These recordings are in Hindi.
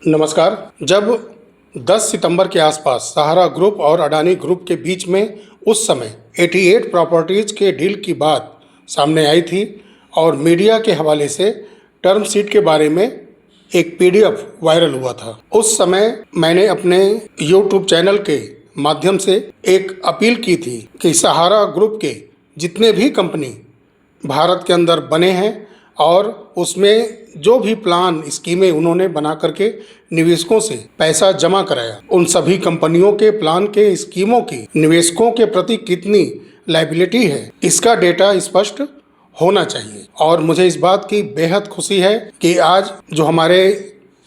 नमस्कार। जब 10 सितंबर के आसपास सहारा ग्रुप और अडानी ग्रुप के बीच में उस समय 88 प्रॉपर्टीज़ के डील की बात सामने आई थी और मीडिया के हवाले से टर्म शीट के बारे में एक पीडीएफ वायरल हुआ था, उस समय मैंने अपने यूट्यूब चैनल के माध्यम से एक अपील की थी कि सहारा ग्रुप के जितने भी कंपनी भारत के अंदर बने हैं और उसमें जो भी प्लान स्कीमें उन्होंने बना करके निवेशकों से पैसा जमा कराया, उन सभी कंपनियों के प्लान के स्कीमों की निवेशकों के प्रति कितनी लायबिलिटी है, इसका डेटा स्पष्ट होना चाहिए। और मुझे इस बात की बेहद खुशी है कि आज जो हमारे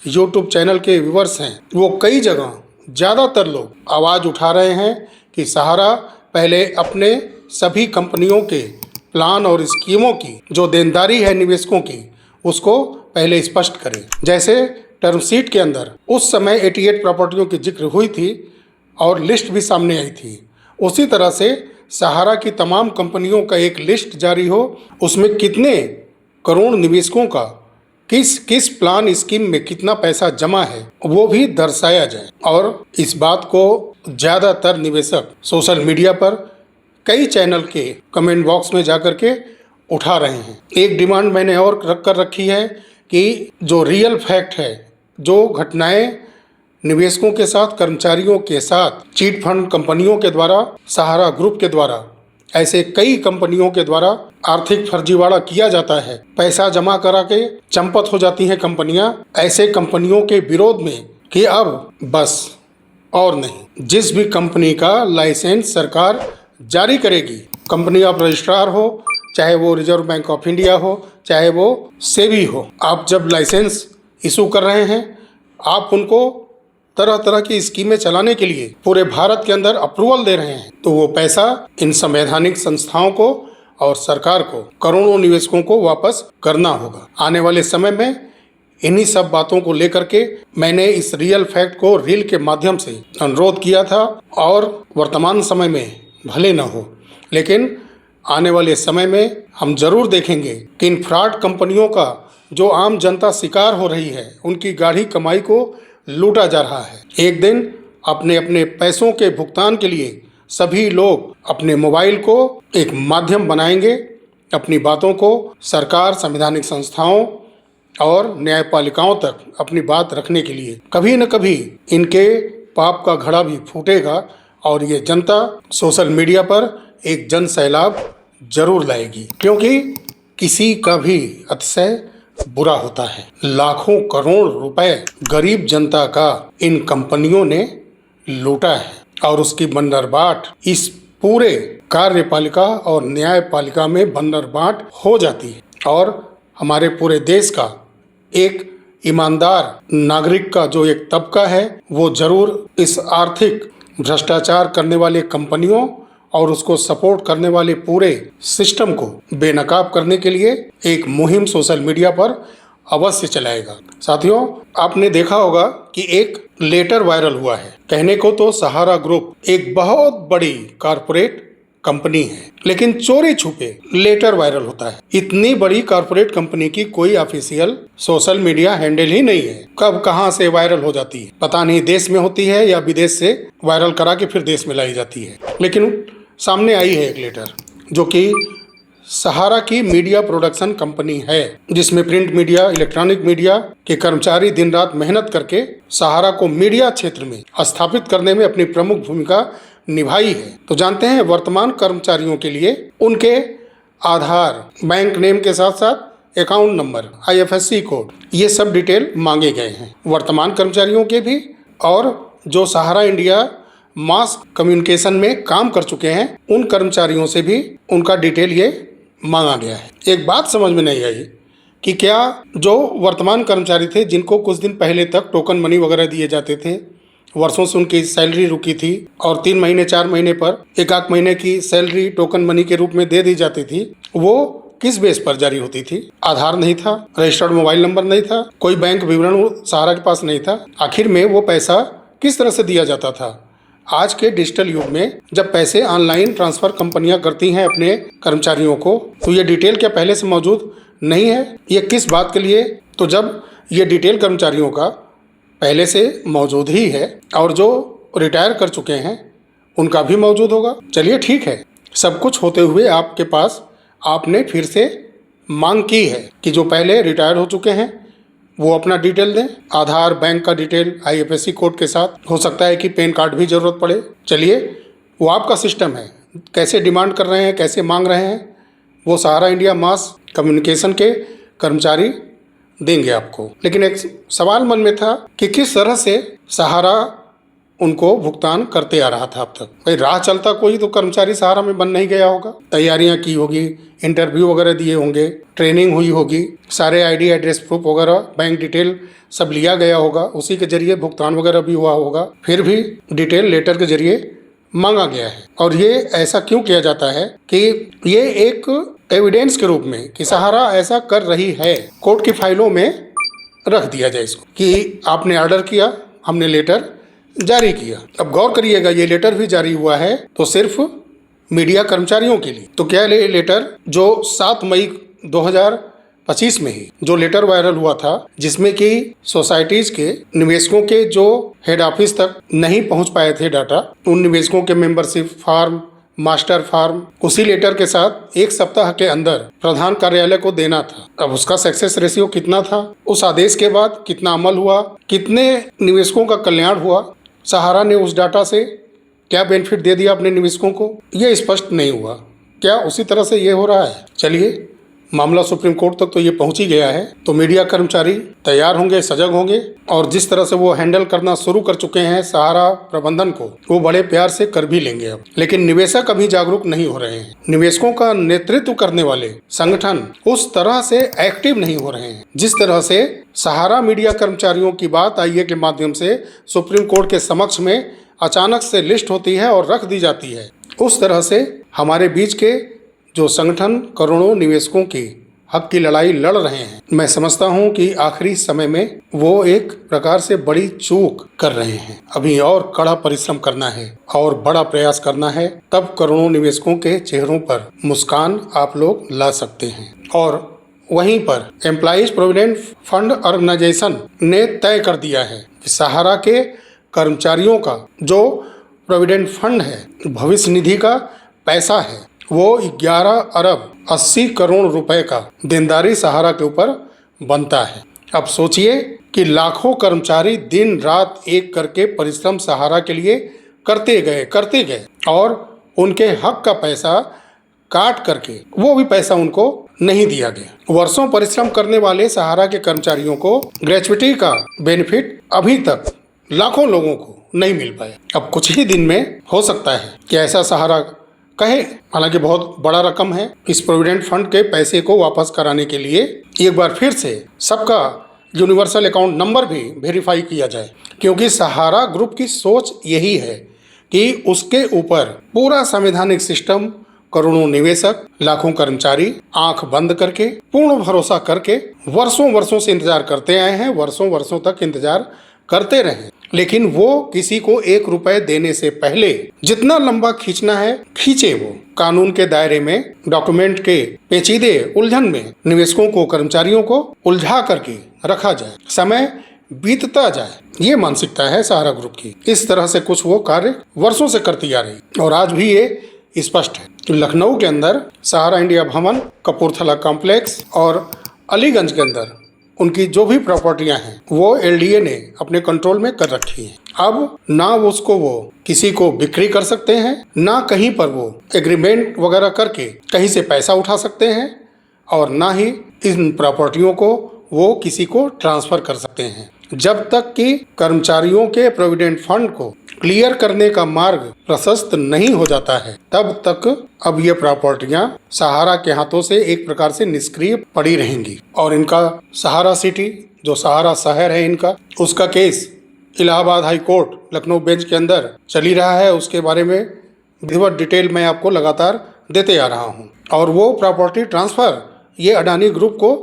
यूट्यूब चैनल के व्यूवर्स हैं वो कई जगह ज़्यादातर लोग आवाज़ उठा रहे हैं कि सहारा पहले अपने सभी कंपनियों के प्लान और स्कीमों की जो देनदारी है निवेशकों की उसको पहले स्पष्ट करें। जैसे टर्म शीट के अंदर उस समय 88 प्रॉपर्टियों की जिक्र हुई थी और लिस्ट भी सामने आई थी, उसी तरह से सहारा की तमाम कंपनियों का एक लिस्ट जारी हो, उसमें कितने करोड़ निवेशकों का किस किस प्लान स्कीम में कितना पैसा जमा है वो भी दर्शाया जाए। और इस बात को ज़्यादातर निवेशक सोशल मीडिया पर कई चैनल के कमेंट बॉक्स में जाकर के उठा रहे हैं। एक डिमांड मैंने और रख कर रखी है कि जो रियल फैक्ट है, जो घटनाएं निवेशकों के साथ, कर्मचारियों के साथ, चीट फंड कंपनियों के द्वारा, सहारा ग्रुप के द्वारा, ऐसे कई कंपनियों के द्वारा आर्थिक फर्जीवाड़ा किया जाता है, पैसा जमा करा के चंपत हो जाती हैं कंपनियां, ऐसे कंपनियों के विरोध में कि अब बस और नहीं, जिस भी कंपनी का लाइसेंस सरकार जारी करेगी, कंपनी ऑफ रजिस्ट्रार हो, चाहे वो रिजर्व बैंक ऑफ इंडिया हो, चाहे वो सेबी हो, आप जब लाइसेंस इशू कर रहे हैं, आप उनको तरह तरह की स्कीमें चलाने के लिए पूरे भारत के अंदर अप्रूवल दे रहे हैं, तो वो पैसा इन संवैधानिक संस्थाओं को और सरकार को, करोड़ों निवेशकों को वापस करना होगा। आने वाले समय में इन्हीं सब बातों को लेकर के मैंने इस रियल फैक्ट को रील के माध्यम से अनुरोध किया था। और वर्तमान समय में भले न हो, लेकिन आने वाले समय में हम जरूर देखेंगे कि इन फ्रॉड कंपनियों का जो आम जनता शिकार हो रही है, उनकी गाढ़ी कमाई को लूटा जा रहा है। एक दिन अपने अपने पैसों के भुगतान के लिए सभी लोग अपने मोबाइल को एक माध्यम बनाएंगे, अपनी बातों को सरकार, संवैधानिक संस्थाओं और न्यायपालिकाओं तक अपनी बात रखने के लिए। कभी न कभी इनके पाप का घड़ा भी फूटेगा और ये जनता सोशल मीडिया पर एक जन सैलाब जरूर लाएगी, क्योंकि किसी का भी अतिशय बुरा होता है। लाखों करोड़ रुपए गरीब जनता का इन कंपनियों ने लूटा है और उसकी बंदरबाट इस पूरे कार्यपालिका और न्यायपालिका में बंदरबाट हो जाती है। और हमारे पूरे देश का एक ईमानदार नागरिक का जो एक तबका है वो जरूर इस आर्थिक भ्रष्टाचार करने वाले कंपनियों और उसको सपोर्ट करने वाले पूरे सिस्टम को बेनकाब करने के लिए एक मुहिम सोशल मीडिया पर अवश्य चलाएगा। साथियों, आपने देखा होगा कि एक लेटर वायरल हुआ है। कहने को तो सहारा ग्रुप एक बहुत बड़ी कॉरपोरेट कंपनी है, लेकिन चोरी छुपे लेटर वायरल होता है। इतनी बड़ी कॉरपोरेट कंपनी की कोई ऑफिशियल सोशल मीडिया हैंडल ही नहीं है। कब कहां से वायरल हो जाती है पता नहीं, देश में होती है या विदेश से वायरल करा के फिर देश में लाई जाती है। लेकिन सामने आई है एक लेटर जो कि सहारा की मीडिया प्रोडक्शन कंपनी है, जिसमें प्रिंट मीडिया, इलेक्ट्रॉनिक मीडिया के कर्मचारी दिन रात मेहनत करके सहारा को मीडिया क्षेत्र में स्थापित करने में अपनी प्रमुख भूमिका निभाई है। तो जानते हैं, वर्तमान कर्मचारियों के लिए उनके आधार, बैंक नेम के साथ साथ अकाउंट नंबर, IFSC कोड, ये सब डिटेल मांगे गए हैं वर्तमान कर्मचारियों के भी, और जो सहारा इंडिया मास कम्युनिकेशन में काम कर चुके हैं उन कर्मचारियों से भी उनका डिटेल ये मांगा गया है। एक बात समझ में नहीं आई कि क्या जो वर्तमान कर्मचारी थे, जिनको कुछ दिन पहले तक टोकन मनी वगैरह दिए जाते थे, वर्षों से उनकी सैलरी रुकी थी और 3 महीने 4 महीने पर एक आध महीने की सैलरी टोकन मनी के रूप में दे दी जाती थी, वो किस बेस पर जारी होती थी? आधार नहीं था, रजिस्टर्ड मोबाइल नंबर नहीं था, कोई बैंक विवरण सहारा के पास नहीं था। आखिर में वो पैसा किस तरह से दिया जाता था? आज के डिजिटल युग में जब पैसे ऑनलाइन ट्रांसफ़र कंपनियां करती हैं अपने कर्मचारियों को, तो ये डिटेल क्या पहले से मौजूद नहीं है? ये किस बात के लिए? तो जब ये डिटेल कर्मचारियों का पहले से मौजूद ही है और जो रिटायर कर चुके हैं उनका भी मौजूद होगा। चलिए ठीक है, सब कुछ होते हुए आपके पास आपने फिर से मांग की है कि जो पहले रिटायर हो चुके हैं वो अपना डिटेल दें, आधार, बैंक का डिटेल, IFSC कोड के साथ। हो सकता है कि पैन कार्ड भी ज़रूरत पड़े। चलिए, वो आपका सिस्टम है, कैसे डिमांड कर रहे हैं, कैसे मांग रहे हैं, वो सहारा इंडिया मास कम्युनिकेशन के कर्मचारी देंगे आपको। लेकिन एक सवाल मन में था कि किस तरह से सहारा उनको भुगतान करते आ रहा था अब तक। भाई राह चलता कोई तो कर्मचारी सहारा में बन नहीं गया होगा। तैयारियां की होगी, इंटरव्यू वगैरह दिए होंगे, ट्रेनिंग हुई होगी, सारे ID, एड्रेस प्रूफ वगैरह, बैंक डिटेल सब लिया गया होगा, उसी के जरिए भुगतान वगैरह भी हुआ होगा। फिर भी डिटेल लेटर के जरिए मांगा गया है। और ये ऐसा क्यों किया जाता है कि ये एक एविडेंस के रूप में कि सहारा ऐसा कर रही है, कोर्ट की फाइलों में रख दिया जाए इसको कि आपने ऑर्डर किया, हमने लेटर जारी किया। अब गौर करिएगा, ये लेटर भी जारी हुआ है तो सिर्फ मीडिया कर्मचारियों के लिए। तो क्या लेटर जो 7 मई 2025 में ही जो लेटर वायरल हुआ था, जिसमें कि सोसाइटीज के निवेशकों के जो हेड ऑफिस तक नहीं पहुंच पाए थे डाटा, उन निवेशकों के मेंबरशिप फॉर्म, मास्टर फॉर्म, उसी लेटर के साथ 1 सप्ताह के अंदर प्रधान कार्यालय को देना था। अब उसका सक्सेस रेशियो कितना था, उस आदेश के बाद कितना अमल हुआ, कितने निवेशकों का कल्याण हुआ, सहारा ने उस डाटा से क्या बेनिफिट दे दिया अपने निवेशकों को, ये स्पष्ट नहीं हुआ। क्या उसी तरह से ये हो रहा है? चलिए, मामला सुप्रीम कोर्ट तक तो ये पहुंच ही गया है, तो मीडिया कर्मचारी तैयार होंगे, सजग होंगे और जिस तरह से वो हैंडल करना शुरू कर चुके हैं सहारा प्रबंधन को, वो बड़े प्यार से कर भी लेंगे अब। लेकिन निवेशक अभी जागरूक नहीं हो रहे हैं। निवेशकों का नेतृत्व करने वाले संगठन उस तरह से एक्टिव नहीं हो रहे हैं जिस तरह से सहारा मीडिया कर्मचारियों की बात IA के माध्यम से सुप्रीम कोर्ट के समक्ष में अचानक से लिस्ट होती है और रख दी जाती है। उस तरह से हमारे बीच के जो संगठन करोड़ों निवेशकों की हक की लड़ाई लड़ रहे हैं, मैं समझता हूं कि आखिरी समय में वो एक प्रकार से बड़ी चूक कर रहे हैं। अभी और कड़ा परिश्रम करना है और बड़ा प्रयास करना है, तब करोड़ों निवेशकों के चेहरों पर मुस्कान आप लोग ला सकते हैं। और वहीं पर एम्प्लॉइज प्रोविडेंट फंड ऑर्गेनाइजेशन ने तय कर दिया है कि सहारा के कर्मचारियों का जो प्रोविडेंट फंड है, भविष्य निधि का पैसा है, वो 11 अरब 80 करोड़ रुपए का देनदारी सहारा के ऊपर बनता है। अब सोचिए कि लाखों कर्मचारी दिन रात एक करके परिश्रम सहारा के लिए करते गए और उनके हक का पैसा काट करके वो भी पैसा उनको नहीं दिया गया। वर्षों परिश्रम करने वाले सहारा के कर्मचारियों को ग्रेच्युटी का बेनिफिट अभी तक लाखों लोगों को नहीं मिल पाया। अब कुछ ही दिन में हो सकता है कि ऐसा सहारा कहे, हालांकि बहुत बड़ा रकम है, इस प्रोविडेंट फंड के पैसे को वापस कराने के लिए एक बार फिर से सबका यूनिवर्सल अकाउंट नंबर भी वेरीफाई किया जाए, क्योंकि सहारा ग्रुप की सोच यही है कि उसके ऊपर पूरा संवैधानिक सिस्टम, करोड़ों निवेशक, लाखों कर्मचारी आंख बंद करके, पूर्ण भरोसा करके वर्षों से इंतजार करते आए हैं, वर्षों तक इंतजार करते रहे। लेकिन वो किसी को 1 रुपए देने से पहले जितना लंबा खींचना है खींचे। वो कानून के दायरे में, डॉक्यूमेंट के पेचीदे उलझन में निवेशकों को, कर्मचारियों को उलझा करके रखा जाए, समय बीतता जाए, ये मानसिकता है सहारा ग्रुप की। इस तरह से कुछ वो कार्य वर्षों से करती आ रही और आज भी ये स्पष्ट है। तो लखनऊ के अंदर सहारा इंडिया भवन, कपूरथला कॉम्प्लेक्स और अलीगंज के अंदर उनकी जो भी प्रॉपर्टियां हैं वो LDA ने अपने कंट्रोल में कर रखी हैं। अब ना उसको वो किसी को बिक्री कर सकते हैं, ना कहीं पर वो एग्रीमेंट वगैरह करके कहीं से पैसा उठा सकते हैं, और ना ही इन प्रॉपर्टियों को वो किसी को ट्रांसफर कर सकते हैं। जब तक कि कर्मचारियों के प्रोविडेंट फंड को क्लियर करने का मार्ग प्रशस्त नहीं हो जाता है, तब तक अब ये प्रॉपर्टियां सहारा के हाथों से एक प्रकार से निष्क्रिय पड़ी रहेंगी। और इनका सहारा सिटी, जो सहारा शहर है इनका, उसका case Allahabad high court Lucknow bench के अंदर चली रहा है। उसके बारे में विधिवत डिटेल मैं आपको लगातार देते आ रहा हूँ। और वो प्रॉपर्टी ट्रांसफ़र ये अडानी ग्रुप को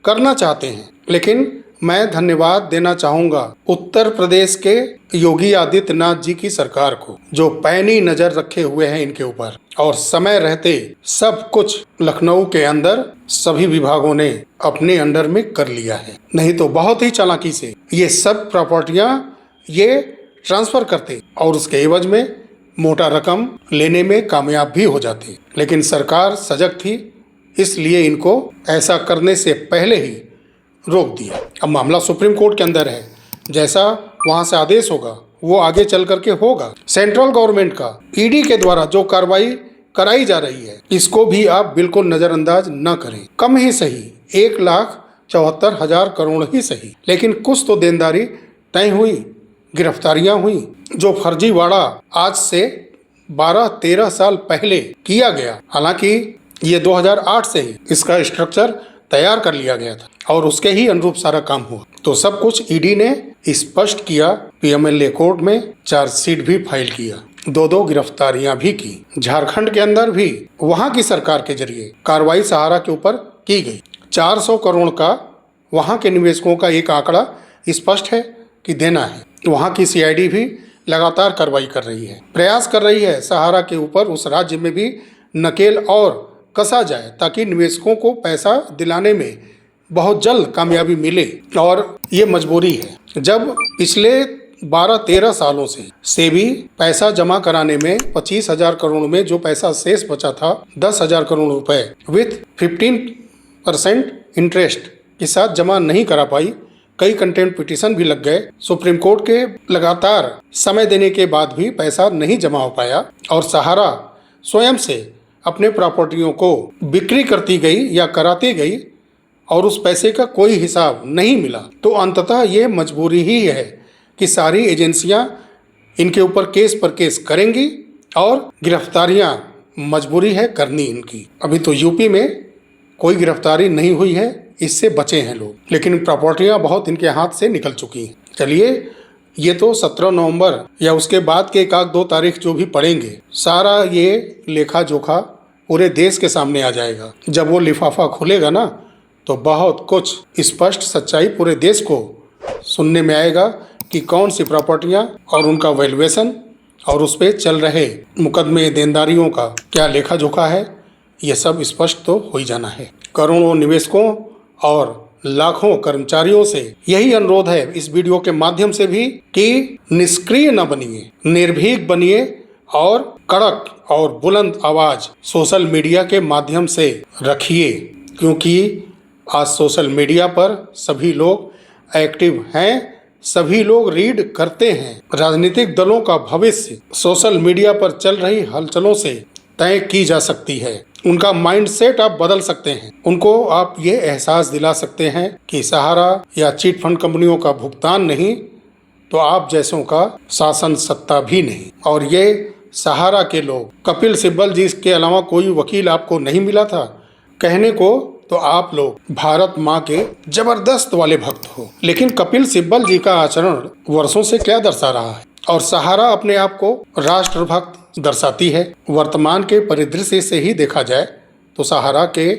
करना चाहते हैं, लेकिन मैं धन्यवाद देना चाहूंगा उत्तर प्रदेश के योगी आदित्यनाथ जी की सरकार को, जो पैनी नजर रखे हुए हैं इनके ऊपर, और समय रहते सब कुछ लखनऊ के अंदर सभी विभागों ने अपने अंडर में कर लिया है। नहीं तो बहुत ही चालाकी से ये सब प्रॉपर्टियां ये ट्रांसफर करते और उसके एवज में मोटा रकम लेने में कामयाब भी हो जाती। लेकिन सरकार सजग थी, इसलिए इनको ऐसा करने से पहले ही रोक दिया। अब मामला सुप्रीम कोर्ट के अंदर है, जैसा वहां से आदेश होगा वो आगे चल करके होगा। सेंट्रल गवर्नमेंट का ईडी के द्वारा जो कार्रवाई कराई जा रही है, इसको भी आप बिल्कुल नजरअंदाज न करें। कम ही सही 1,74,000 करोड़ ही सही, लेकिन कुछ तो देनदारी तय हुई, गिरफ्तारियां हुई। जो फर्जीवाड़ा आज से 12-13 साल पहले किया गया, हालांकि ये 2008 से ही इसका स्ट्रक्चर तैयार कर लिया गया था और उसके ही अनुरूप सारा काम हुआ। तो सब कुछ ईडी ने स्पष्ट किया। पीएमएलए कोर्ट में चार्जशीट भी फाइल किया, 2 गिरफ्तारियां भी की। झारखंड के अंदर भी वहां की सरकार के जरिए कार्रवाई सहारा के ऊपर की गई। 400 करोड़ का वहां के निवेशकों का एक आंकड़ा स्पष्ट है कि देना है। वहां की सीआईडी भी लगातार कार्रवाई कर रही है, प्रयास कर रही है सहारा के ऊपर उस राज्य में भी नकेल और कसा जाए, ताकि निवेशकों को पैसा दिलाने में बहुत जल्द कामयाबी मिले। और ये मजबूरी है। जब पिछले 12-13 सालों से सेबी पैसा जमा कराने में 25,000 करोड़ में जो पैसा शेष बचा था 10,000 करोड़ रुपए विथ 15% इंटरेस्ट के साथ जमा नहीं करा पाई। कई कंटेम्प्ट पिटीशन भी लग गए। सुप्रीम कोर्ट के लगातार समय देने के बाद भी पैसा नहीं जमा हो पाया और सहारा स्वयं से अपने प्रॉपर्टियों को बिक्री करती गई या कराती गई और उस पैसे का कोई हिसाब नहीं मिला। तो अंततः ये मजबूरी ही है कि सारी एजेंसियां इनके ऊपर केस पर केस करेंगी और गिरफ्तारियां मजबूरी है करनी इनकी। अभी तो यूपी में कोई गिरफ्तारी नहीं हुई है, इससे बचे हैं लोग, लेकिन प्रॉपर्टियां बहुत इनके हाथ से निकल चुकी हैं। चलिए, ये तो 17 नवंबर या उसके बाद के 1-2 तारीख जो भी पड़ेंगे, सारा ये लेखा जोखा पूरे देश के सामने आ जाएगा। जब वो लिफाफा खुलेगा ना, तो बहुत कुछ स्पष्ट सच्चाई पूरे देश को सुनने में आएगा कि कौन सी प्रॉपर्टियां और उनका वैल्यूएशन और उस पर चल रहे मुकदमे देनदारियों का क्या लेखा जोखा है। ये सब स्पष्ट तो हो ही जाना है। करोड़ों निवेशकों और लाखों कर्मचारियों से यही अनुरोध है इस वीडियो के माध्यम से भी कि निष्क्रिय न बनिए, निर्भीक बनिए और कड़क और बुलंद आवाज सोशल मीडिया के माध्यम से रखिए, क्योंकि आज सोशल मीडिया पर सभी लोग एक्टिव हैं, सभी लोग रीड करते हैं। राजनीतिक दलों का भविष्य सोशल मीडिया पर चल रही हलचलों से तय की जा सकती है। उनका माइंडसेट आप बदल सकते हैं। उनको आप ये एहसास दिला सकते हैं कि सहारा या चिट फंड कंपनियों का भुगतान नहीं तो आप जैसों का शासन सत्ता भी नहीं। और ये सहारा के लोग, कपिल सिब्बल जी के अलावा कोई वकील आपको नहीं मिला था कहने को, तो आप लोग भारत माँ के जबरदस्त वाले भक्त हो। लेकिन कपिल सिब्बल जी का आचरण वर्षों से क्या दर्शा रहा है, और सहारा अपने आप को राष्ट्रभक्त दर्शाती है। वर्तमान के परिदृश्य से ही देखा जाए तो सहारा के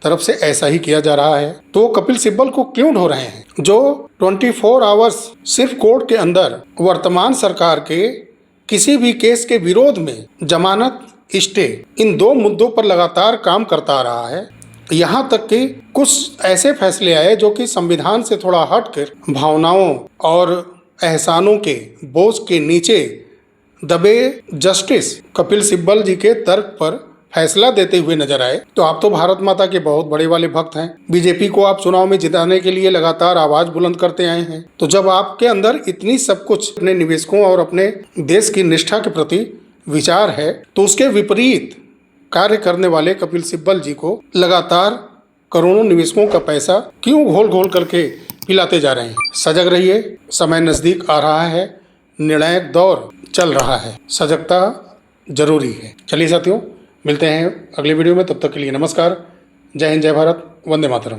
तरफ से ऐसा ही किया जा रहा है। तो कपिल सिब्बल को क्यों ढो रहे हैं, जो 24 आवर्स सिर्फ कोर्ट के अंदर वर्तमान सरकार के किसी भी केस के विरोध में जमानत, स्टे, इन 2 मुद्दों पर लगातार काम करता आ रहा है। यहाँ तक कि कुछ ऐसे फैसले आए जो कि संविधान से थोड़ा हटकर भावनाओं और एहसानों के बोझ के नीचे दबे जस्टिस कपिल सिब्बल जी के तर्क पर फैसला देते हुए नजर आए। तो आप तो भारत माता के बहुत बड़े वाले भक्त हैं। बीजेपी को आप चुनाव में जिताने के लिए लगातार आवाज बुलंद करते आए हैं। तो जब आपके अंदर इतनी सब कुछ अपने निवेशकों और अपने देश की निष्ठा के प्रति विचार है, तो उसके विपरीत कार्य करने वाले कपिल सिब्बल जी को लगातार करोड़ों निवेशकों का पैसा क्यों घोल घोल करके पिलाते जा रहे हैं। सजग रहिए, समय नजदीक आ रहा है, निर्णायक दौर चल रहा है, सजगता जरूरी है। चलिए साथियों, मिलते हैं अगले वीडियो में। तब तक के लिए नमस्कार, जय हिंद, जय भारत, वंदे मातरम।